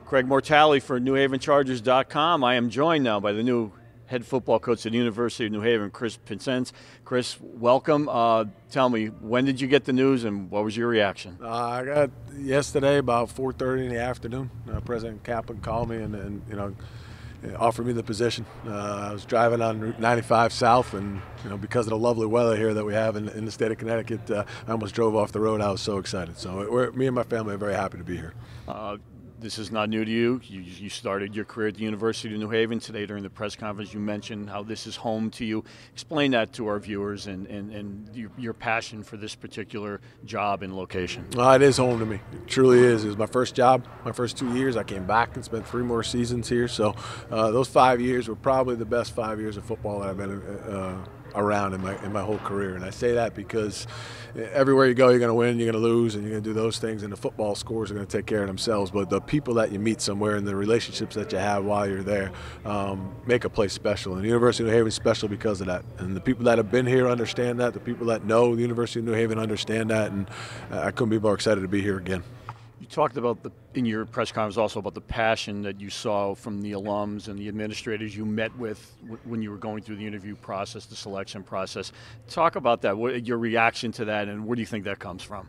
Craig Mortail for NewHavenChargers.com. I am joined now by the new head football coach at the University of New Haven, Chris Pincense. Chris, welcome. Tell me, when did you get the news and what was your reaction? I got yesterday about 4:30 in the afternoon. President Kaplan called me and offered me the position. I was driving on Route 95 south, and because of the lovely weather here that we have in the state of Connecticut, I almost drove off the road. I was so excited. So me and my family are very happy to be here. This is not new to you. You started your career at the University of New Haven. Today during the press conference you mentioned how this is home to you. Explain that to our viewers and your passion for this particular job and location. It is home to me. It truly is. It was my first job, my first 2 years. I came back and spent 3 more seasons here. So those 5 years were probably the best 5 years of football that I've been around in my whole career. And I say that because everywhere you go, you're going to win, you're going to lose, and you're going to do those things, and the football scores are going to take care of themselves. But the people that you meet somewhere and the relationships that you have while you're there make a place special. And the University of New Haven is special because of that. And the people that have been here understand that. The people that know the University of New Haven understand that. And I couldn't be more excited to be here again. You talked about in your press conference also about the passion that you saw from the alums and the administrators you met with when you were going through the interview process, the selection process. Talk about that, your reaction to that, and where do you think that comes from?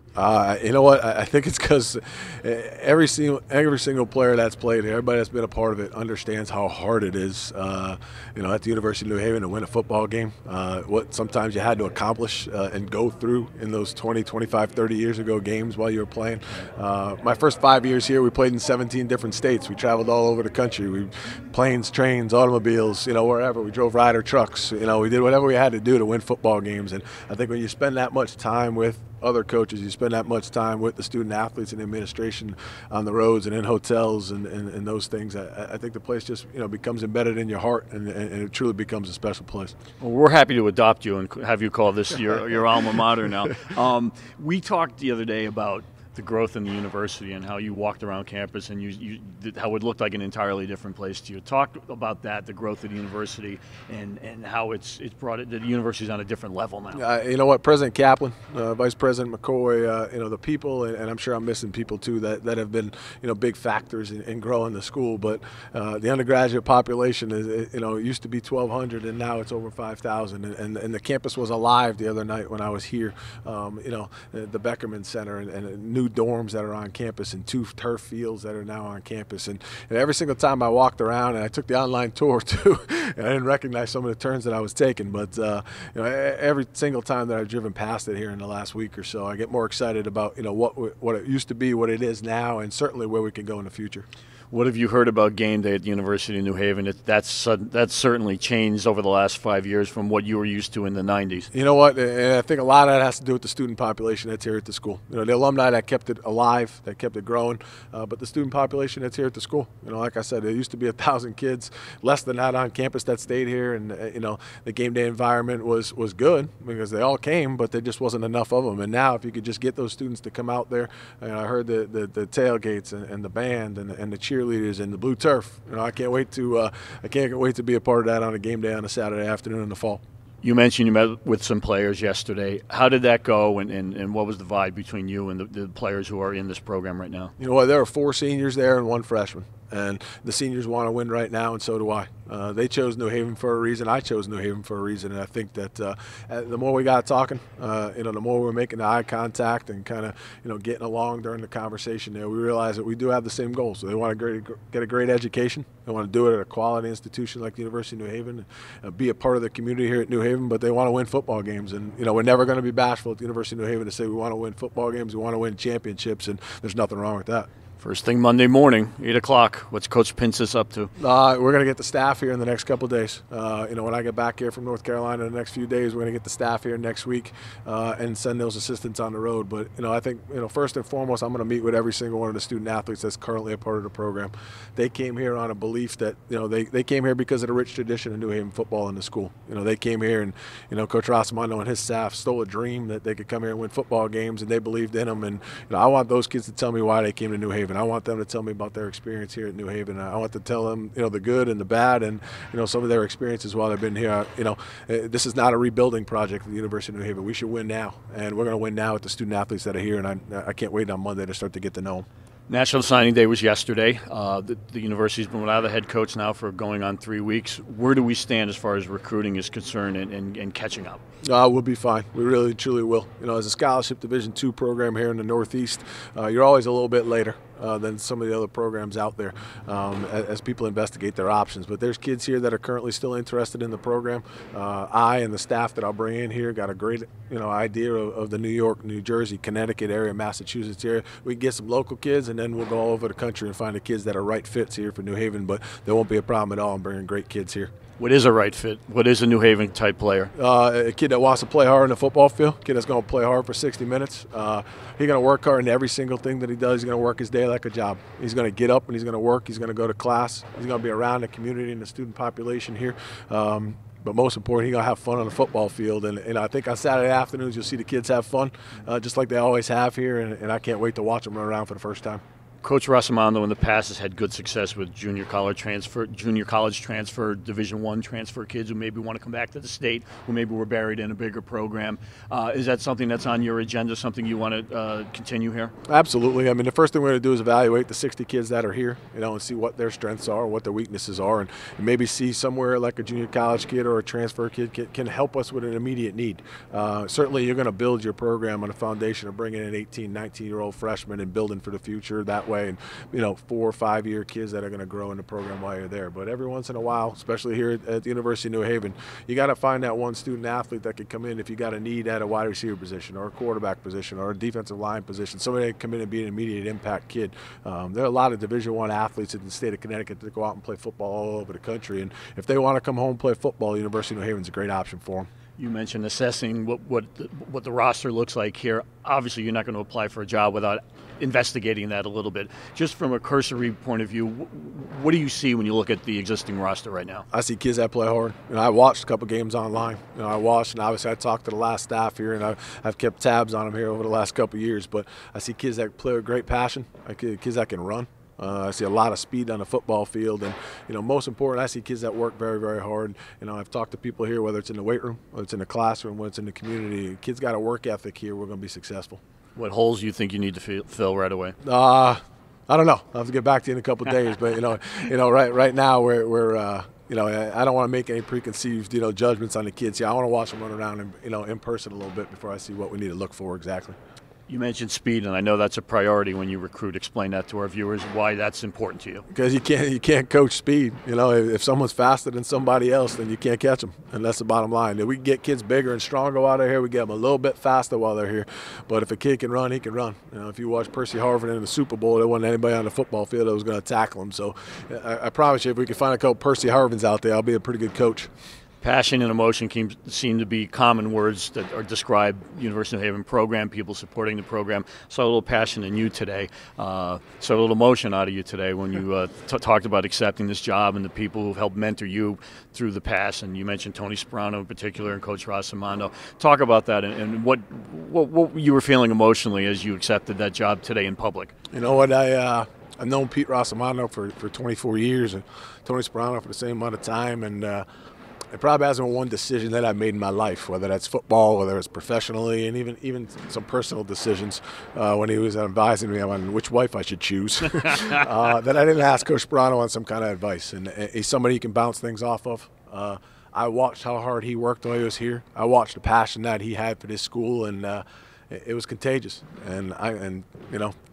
You know what? I think it's because every single player that's played here, everybody that's been a part of it, understands how hard it is, at the University of New Haven to win a football game. What sometimes you had to accomplish and go through in those 20, 25, 30 years ago games while you were playing. My first 5 years here, we played in 17 different states. We traveled all over the country. Planes, trains, automobiles, wherever. We drove Ryder trucks. We did whatever we had to do to win football games. And I think when you spend that much time with other coaches, you spend that much time with the student athletes and administration on the roads and in hotels and those things, I think the place just becomes embedded in your heart, and it truly becomes a special place. Well, we're happy to adopt you and have you call this your alma mater now. We talked the other day about the growth in the university and how you walked around campus and how it looked like an entirely different place to you. Talk about that, the growth of the university, and how it's brought it. The university's on a different level now. You know what, President Kaplan, Vice President McCoy, the people, and I'm sure I'm missing people too that have been big factors in growing the school. But the undergraduate population is it used to be 1,200 and now it's over 5,000. And the campus was alive the other night when I was here. The Beckerman Center and new dorms that are on campus and 2 turf fields that are now on campus. And every single time I walked around, and I took the online tour too, and I didn't recognize some of the turns that I was taking, but every single time that I've driven past it here in the last week or so, I get more excited about what it used to be, what it is now, and certainly where we can go in the future. What have you heard about game day at the University of New Haven? That's certainly changed over the last 5 years from what you were used to in the 90s. You know what? And I think a lot of that has to do with the student population that's here at the school. The alumni that kept it alive, that kept it growing, but the student population that's here at the school. Like I said, there used to be 1,000 kids, less than that on campus that stayed here, and the game day environment was good because they all came, but there just wasn't enough of them. And now, if you could just get those students to come out there, I heard the tailgates and the band and the cheerleaders and the blue turf. I can't wait to be a part of that on a game day on a Saturday afternoon in the fall. You mentioned you met with some players yesterday. How did that go, and what was the vibe between you and the players who are in this program right now? You know what? There are 4 seniors there and 1 freshman. And the seniors want to win right now, and so do I. They chose New Haven for a reason. I chose New Haven for a reason. And I think that the more we got talking, the more we're making the eye contact and kind of, getting along during the conversation there, we realize that we do have the same goals. So they want to get a great education. They want to do it at a quality institution like the University of New Haven, and be a part of the community here at New Haven, but they want to win football games. And, we're never going to be bashful at the University of New Haven to say we want to win football games, we want to win championships, and there's nothing wrong with that. First thing Monday morning, 8 o'clock. What's Coach Pincince up to? We're going to get the staff here in the next couple of days. When I get back here from North Carolina in the next few days, we're going to get the staff here next week and send those assistants on the road. But, I think, first and foremost, I'm going to meet with every single one of the student athletes that's currently a part of the program. They came here on a belief that, they came here because of the rich tradition of New Haven football in the school. They came here and, Coach Rossimondo and his staff stole a dream that they could come here and win football games, and they believed in them. And, I want those kids to tell me why they came to New Haven. I want them to tell me about their experience here at New Haven. I want to tell them, the good and the bad, and some of their experiences while they've been here. This is not a rebuilding project at the University of New Haven. We should win now, and we're going to win now with the student athletes that are here. And I can't wait on Monday to start to get to know them. National Signing Day was yesterday. The university's been without a head coach now for going on 3 weeks. Where do we stand as far as recruiting is concerned and catching up? We'll be fine. We really, truly will. As a scholarship Division II program here in the Northeast, you're always a little bit later than some of the other programs out there as people investigate their options. But there's kids here that are currently still interested in the program. I and the staff that I'll bring in here got a great idea of the New York, New Jersey, Connecticut area, Massachusetts area. We can get some local kids, and then we'll go all over the country and find the kids that are right fits here for New Haven. But there won't be a problem at all in bringing great kids here. What is a right fit? What is a New Haven type player? A kid that wants to play hard in the football field, a kid that's going to play hard for 60 minutes. He's going to work hard in every single thing that he does. He's going to work his day like a job. He's going to get up and he's going to work. He's going to go to class. He's going to be around the community and the student population here. But most important, he's going to have fun on the football field. And I think on Saturday afternoons you'll see the kids have fun, just like they always have here. And I can't wait to watch them run around for the first time. Coach Rossamando in the past has had good success with junior college transfer, Division I transfer kids who maybe want to come back to the state, who maybe were buried in a bigger program. Is that something that's on your agenda, something you want to continue here? Absolutely. I mean, the first thing we're going to do is evaluate the 60 kids that are here, and see what their strengths are, what their weaknesses are, and maybe see somewhere like a junior college kid or a transfer kid can help us with an immediate need. Certainly, you're going to build your program on a foundation of bringing in 18, 19-year-old freshmen and building for the future that way, and 4 or 5 year kids that are going to grow in the program while you're there. But every once in a while, especially here at the University of New Haven, you got to find that one student athlete that could come in if you got a need at a wide receiver position or a quarterback position or a defensive line position. Somebody that can come in and be an immediate impact kid. There are a lot of Division I athletes in the state of Connecticut that go out and play football all over the country, and if they want to come home and play football, University of New Haven is a great option for them. You mentioned assessing what the roster looks like here. Obviously, you're not going to apply for a job without investigating that a little bit. Just from a cursory point of view, what do you see when you look at the existing roster right now? I see kids that play hard. I watched a couple games online. I watched, and obviously I talked to the last staff here, and I've kept tabs on them here over the last couple of years. But I see kids that play with great passion. Kids that can run. I see a lot of speed on the football field, and most important, I see kids that work very, very hard. I've talked to people here, whether it's in the weight room, whether it's in the classroom, whether it's in the community. Kids got a work ethic here. We're going to be succestic. What holes do you think you need to fill right away? I don't know. I'll have to get back to you in a couple of days, but right now we're I don't want to make any preconceived judgments on the kids here. I want to watch them run around and in person a little bit before I see what we need to look for exactly. You mentioned speed, and I know that's a priority when you recruit. Explain that to our viewers, why that's important to you. Because you can't coach speed. If someone's faster than somebody else, then you can't catch them, and that's the bottom line. If we can get kids bigger and stronger while they're here, we get them a little bit faster while they're here. But if a kid can run, he can run. If you watch Percy Harvin in the Super Bowl, there wasn't anybody on the football field that was going to tackle him. So I promise you, if we can find a couple Percy Harvins out there, I'll be a pretty good coach. Passion and emotion seem to be common words that are describe University of New Haven program, people supporting the program. Saw a little passion in you today. Saw a little emotion out of you today when you talked about accepting this job and the people who've helped mentor you through the past. And you mentioned Tony Sperano in particular and Coach Rossamando. Talk about that and what you were feeling emotionally as you accepted that job today in public. You know what, I've known Pete Rossamando for 24 years and Tony Sperano for the same amount of time, and it probably hasn't been one decision that I've made in my life, whether that's football, whether it's professionally, and even some personal decisions when he was advising me on which wife I should choose, that I didn't ask Coach Sperano on some kind of advice. And he's somebody you can bounce things off of. I watched how hard he worked while he was here. I watched the passion that he had for this school, and it was contagious. And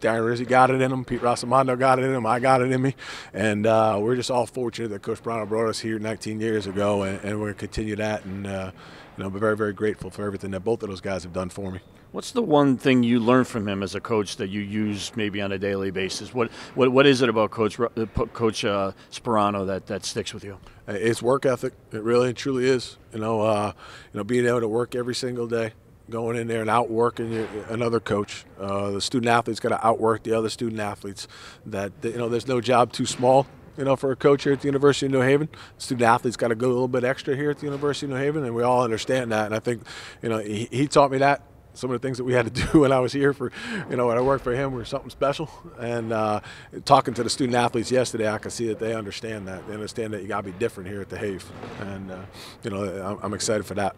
Darren Rizzi got it in him, Pete Rossamando got it in him, I got it in me, and we're just all fortunate that Coach Sperano brought us here 19 years ago, and we're going to continue that, and we're very, very grateful for everything that both of those guys have done for me. What's the one thing you learned from him as a coach that you use maybe on a daily basis? What is it about Coach Sperano that sticks with you? It's work ethic. It really and truly is. Being able to work every single day, going in there and outworking another coach. The student athlete's got to outwork the other student athletes. There's no job too small, for a coach here at the University of New Haven. Student athletes got to go a little bit extra here at the University of New Haven, and we all understand that. And I think, he taught me that. Some of the things that we had to do when I was here when I worked for him were something special. And talking to the student athletes yesterday, I could see that they understand that. They understand that you got to be different here at the Have. And, I'm excited for that.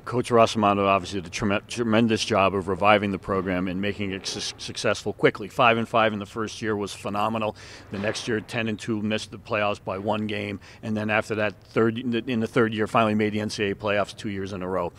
Coach Rossamato obviously did a tremendous job of reviving the program and making it successful quickly. 5-5 in the first year was phenomenal. The next year, 10-2, missed the playoffs by 1 game, and then after that, in the third year, finally made the NCAA playoffs 2 years in a row.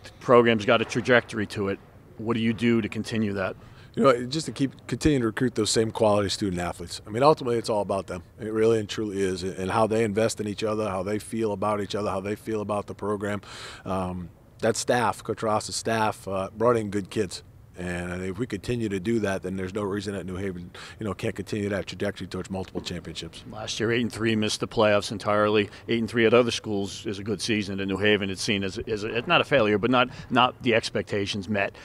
The program's got a trajectory to it. What do you do to continue that? You know, just to continue to recruit those same quality student athletes. I mean, ultimately, it's all about them. It really and truly is, and how they invest in each other, how they feel about each other, how they feel about the program. That staff, Coach Ross's staff, brought in good kids. And if we continue to do that, then there's no reason that New Haven, can't continue that trajectory towards multiple championships. Last year, 8-3, missed the playoffs entirely. 8-3 at other schools is a good season. At New Haven, it's seen as not a failure, but not the expectations met.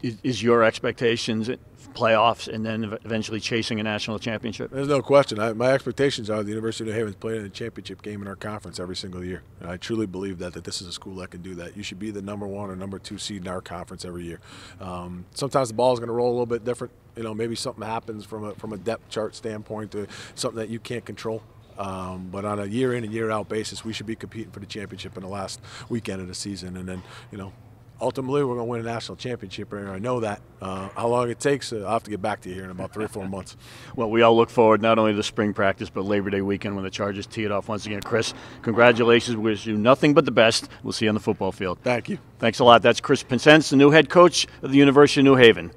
Is your expectations playoffs and then eventually chasing a national championship? There's no question. My expectations are the University of New Haven is playing in a championship game in our conference every single year. And I truly believe that this is a school that can do that. You should be the #1 or #2 seed in our conference every year. Sometimes the ball is going to roll a little bit different. Maybe something happens from a depth chart standpoint to something that you can't control. But on a year in and year out basis, we should be competing for the championship in the last weekend of the season. And then, ultimately, we're going to win a national championship. I know that. How long it takes, I'll have to get back to you here in about 3 or 4 months. Well, we all look forward not only to spring practice, but Labor Day weekend when the Chargers tee it off once again. Chris, congratulations. We wish you nothing but the best. We'll see you on the football field. Thank you. Thanks a lot. That's Chris Pincense, the new head coach of the University of New Haven.